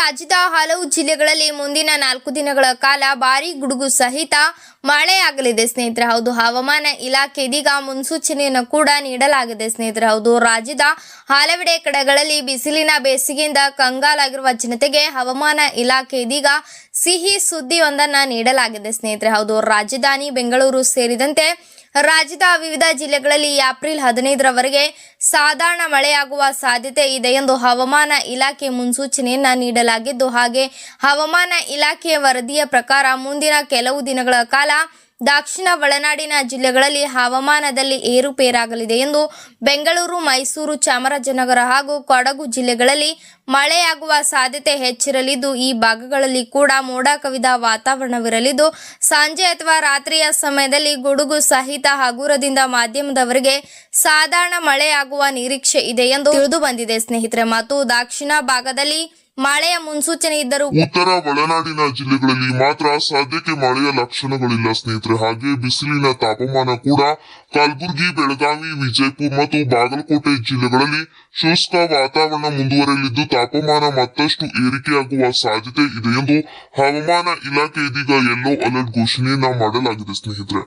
ರಾಜ್ಯದ ಹಲವು ಜಿಲ್ಲೆಗಳಲ್ಲಿ ಮುಂದಿನ 4 ದಿನಗಳ ಕಾಲ ಭಾರೀ ಗುಡುಗು ಸಹಿತ ಮಳೆಯಾಗಲಿದೆ ಸ್ನೇಹಿತರೆ. ಹೌದು, ಹವಾಮಾನ ಇಲಾಖೆ ಇದೀಗ ಮುನ್ಸೂಚನೆಯನ್ನು ಕೂಡ ನೀಡಲಾಗಿದೆ ಸ್ನೇಹಿತರೆ. ಹೌದು, ರಾಜ್ಯದ ಹಲವೆಡೆ ಕಡೆಗಳಲ್ಲಿ ಬಿಸಿಲಿನ ಬೇಸಿಗೆಯಿಂದ ಕಂಗಾಲಾಗಿರುವ ಜನತೆಗೆ ಹವಾಮಾನ ಇಲಾಖೆ ಇದೀಗ ಸಿಹಿ ಸುದ್ದಿಯೊಂದನ್ನು ನೀಡಲಾಗಿದೆ ಸ್ನೇಹಿತರೆ. ಹೌದು, ರಾಜಧಾನಿ ಬೆಂಗಳೂರು ಸೇರಿದಂತೆ ರಾಜ್ಯದ ವಿವಿಧ ಜಿಲ್ಲೆಗಳಲ್ಲಿ ಏಪ್ರಿಲ್ 15ರವರೆಗೆ ಸಾಧಾರಣ ಮಳೆಯಾಗುವ ಸಾಧ್ಯತೆ ಇದೆ ಎಂದು ಹವಾಮಾನ ಇಲಾಖೆ ಮುನ್ಸೂಚನೆಯನ್ನ ನೀಡಲಾಗಿದ್ದು, ಹಾಗೆ ಹವಾಮಾನ ಇಲಾಖೆಯ ವರದಿಯ ಪ್ರಕಾರ ಮುಂದಿನ ಕೆಲವು ದಿನಗಳ ಕಾಲ ದಕ್ಷಿಣ ಒಳನಾಡಿನ ಜಿಲ್ಲೆಗಳಲ್ಲಿ ಹವಾಮಾನದಲ್ಲಿ ಏರುಪೇರಾಗಲಿದೆ ಎಂದು ಬೆಂಗಳೂರು, ಮೈಸೂರು, ಚಾಮರಾಜನಗರ ಹಾಗೂ ಕೊಡಗು ಜಿಲ್ಲೆಗಳಲ್ಲಿ ಮಳೆಯಾಗುವ ಸಾಧ್ಯತೆ ಹೆಚ್ಚಿರಲಿದ್ದು, ಈ ಭಾಗಗಳಲ್ಲಿ ಕೂಡ ಮೋಡ ಕವಿದ ವಾತಾವರಣವಿರಲಿದ್ದು, ಸಂಜೆ ಅಥವಾ ರಾತ್ರಿಯ ಸಮಯದಲ್ಲಿ ಗುಡುಗು ಸಹಿತ ಹಗುರದಿಂದ ಮಾಧ್ಯಮದವರೆಗೆ ಸಾಧಾರಣ ಮಳೆಯಾಗುವ ನಿರೀಕ್ಷೆ ಇದೆ ಎಂದು ತಿಳಿದು ಬಂದಿದೆ ಸ್ನೇಹಿತರೆ. ಮತ್ತು ದಕ್ಷಿಣ ಭಾಗದಲ್ಲಿ ಮಳೆಯ ಮುನ್ಸೂಚನೆ ಇದ್ದರೂ ಉತ್ತರ ಒಳನಾಡಿನ ಜಿಲ್ಲೆಗಳಲ್ಲಿ ಮಾತ್ರ ಸದ್ಯಕ್ಕೆ ಮಳೆಯ ಲಕ್ಷಣಗಳಿಲ್ಲ ಸ್ನೇಹಿತರೆ. ಹಾಗೆ ಬಿಸಿಲಿನ ತಾಪಮಾನ ಕೂಡ ಕಲಬುರಗಿ, ಬೆಳಗಾವಿ, ವಿಜಯಪುರ ಮತ್ತು ಬಾಗಲಕೋಟೆ ಜಿಲ್ಲೆಗಳಲ್ಲಿ ಶುಷ್ಕ ವಾತಾವರಣ ಮುಂದುವರೆಯಲಿದ್ದು, ತಾಪಮಾನ ಮತ್ತಷ್ಟು ಏರಿಕೆಯಾಗುವ ಸಾಧ್ಯತೆ ಇದೆ ಎಂದು ಹವಾಮಾನ ಇಲಾಖೆ ಇದೀಗ ಯೆಲ್ಲೋ ಅಲರ್ಟ್ ಘೋಷಣೆಯನ್ನ ಮಾಡಲಾಗಿದೆ ಸ್ನೇಹಿತರೆ.